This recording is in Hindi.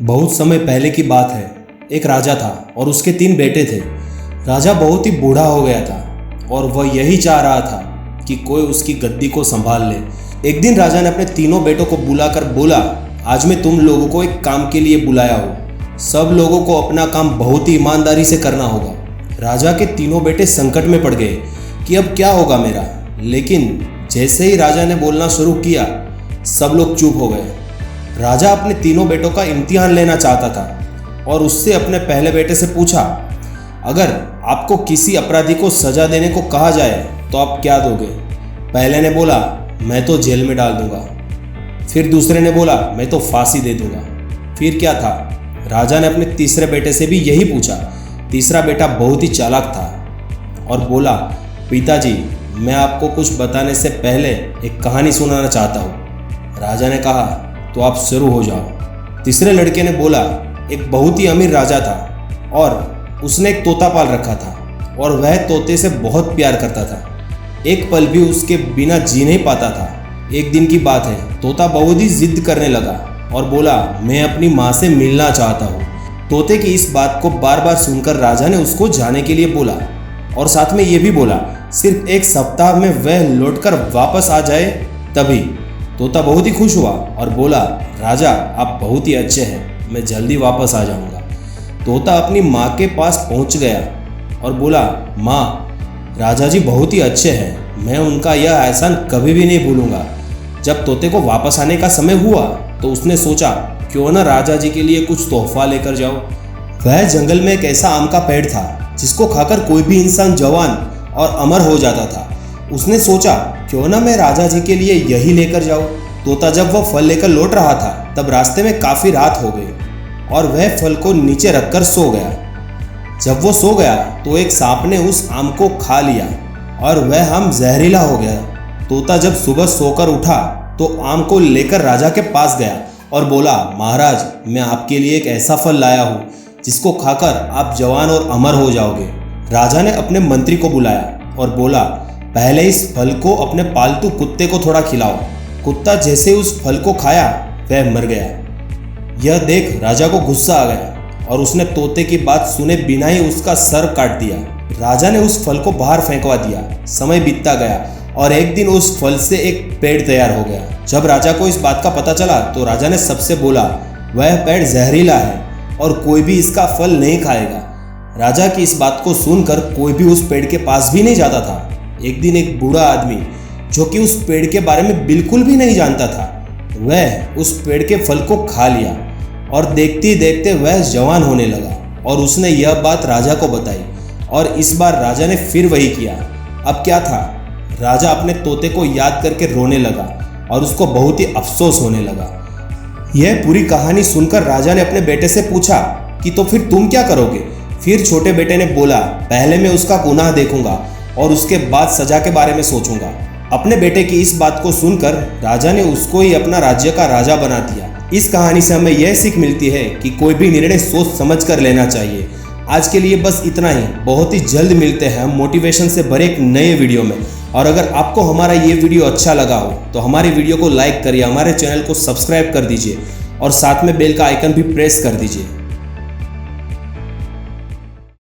बहुत समय पहले की बात है। एक राजा था और उसके 3 बेटे थे। राजा बहुत ही बूढ़ा हो गया था और वह यही चाह रहा था कि कोई उसकी गद्दी को संभाल ले। एक दिन राजा ने अपने तीनों बेटों को बुलाकर बोला, आज मैं तुम लोगों को एक काम के लिए बुलाया हूँ। सब लोगों को अपना काम बहुत ही ईमानदारी से करना होगा। राजा के तीनों बेटे संकट में पड़ गए कि अब क्या होगा मेरा। लेकिन जैसे ही राजा ने बोलना शुरू किया, सब लोग चुप हो गए। राजा अपने तीनों बेटों का इम्तिहान लेना चाहता था और उससे अपने पहले बेटे से पूछा, अगर आपको किसी अपराधी को सजा देने को कहा जाए तो आप क्या दोगे? पहले ने बोला, मैं तो जेल में डाल दूंगा। फिर दूसरे ने बोला, मैं तो फांसी दे दूंगा। फिर क्या था, राजा ने अपने तीसरे बेटे से भी यही पूछा। तीसरा बेटा बहुत ही चालाक था और बोला, पिताजी, मैं आपको कुछ बताने से पहले एक कहानी सुनाना चाहता हूँ। राजा ने कहा, तो आप शुरू हो जाओ। तीसरे लड़के ने बोला, एक बहुत ही अमीर राजा था और उसने एक तोता पाल रखा था और वह तोते से बहुत प्यार करता था। एक पल भी उसके बिना जी नहीं पाता था। एक दिन की बात है, तोता बहुत ही जिद करने लगा और बोला, मैं अपनी माँ से मिलना चाहता हूँ। तोते की इस बात को बार बार सुनकर राजा ने उसको जाने के लिए बोला और साथ में ये भी बोला, सिर्फ 1 सप्ताह में वह लौटकर वापस आ जाए तभी। तोता बहुत ही खुश हुआ और बोला, राजा आप बहुत ही अच्छे हैं, मैं जल्दी वापस आ जाऊंगा। तोता अपनी माँ के पास पहुंच गया और बोला, माँ, राजा जी बहुत ही अच्छे हैं, मैं उनका यह एहसान कभी भी नहीं भूलूंगा। जब तोते को वापस आने का समय हुआ तो उसने सोचा, क्यों ना राजा जी के लिए कुछ तोहफा लेकर जाओ। वह जंगल में एक ऐसा आम का पेड़ था जिसको खाकर कोई भी इंसान जवान और अमर हो जाता था। उसने सोचा, क्यों ना मैं राजा जी के लिए यही लेकर जाऊं। तोता जब वह फल लेकर लौट रहा था तब रास्ते में काफ़ी रात हो गई और वह फल को नीचे रखकर सो गया। जब वो सो गया तो एक सांप ने उस आम को खा लिया और वह आम जहरीला हो गया। तोता जब सुबह सोकर उठा तो आम को लेकर राजा के पास गया और बोला, महाराज, मैं आपके लिए एक ऐसा फल लाया हूँ जिसको खाकर आप जवान और अमर हो जाओगे। राजा ने अपने मंत्री को बुलाया और बोला, पहले इस फल को अपने पालतू कुत्ते को थोड़ा खिलाओ। कुत्ता जैसे उस फल को खाया वह मर गया। यह देख राजा को गुस्सा आ गया और उसने तोते की बात सुने बिना ही उसका सर काट दिया। राजा ने उस फल को बाहर फेंकवा दिया। समय बीतता गया और एक दिन उस फल से एक पेड़ तैयार हो गया। जब राजा को इस बात का पता चला तो राजा ने सबसे बोला, वह पेड़ जहरीला है और कोई भी इसका फल नहीं खाएगा। राजा की इस बात को सुनकर कोई भी उस पेड़ के पास भी नहीं जाता था। एक दिन एक बूढ़ा आदमी जो कि उस पेड़ के बारे में बिल्कुल भी नहीं जानता था, वह उस पेड़ के फल को खा लिया और देखते देखते वह जवान होने लगा और उसने यह बात राजा को बताई और इस बार राजा ने फिर वही किया। अब क्या था, राजा अपने तोते को याद करके रोने लगा और उसको बहुत ही अफसोस होने लगा। यह पूरी कहानी सुनकर राजा ने अपने बेटे से पूछा कि तो फिर तुम क्या करोगे? फिर छोटे बेटे ने बोला, पहले मैं उसका गुनाह देखूंगा और उसके बाद सजा के बारे में सोचूंगा। अपने बेटे की इस बात को सुनकर राजा ने उसको ही अपना राज्य का राजा बना दिया। इस कहानी से हमें यह सीख मिलती है कि कोई भी निर्णय सोच समझ कर लेना चाहिए। आज के लिए बस इतना ही। बहुत ही जल्द मिलते हैं हम मोटिवेशन से भरे एक नए वीडियो में। और अगर आपको हमारा ये वीडियो अच्छा लगा हो तो हमारे वीडियो को लाइक करिए, हमारे चैनल को सब्सक्राइब कर दीजिए और साथ में बेल का आइकन भी प्रेस कर दीजिए।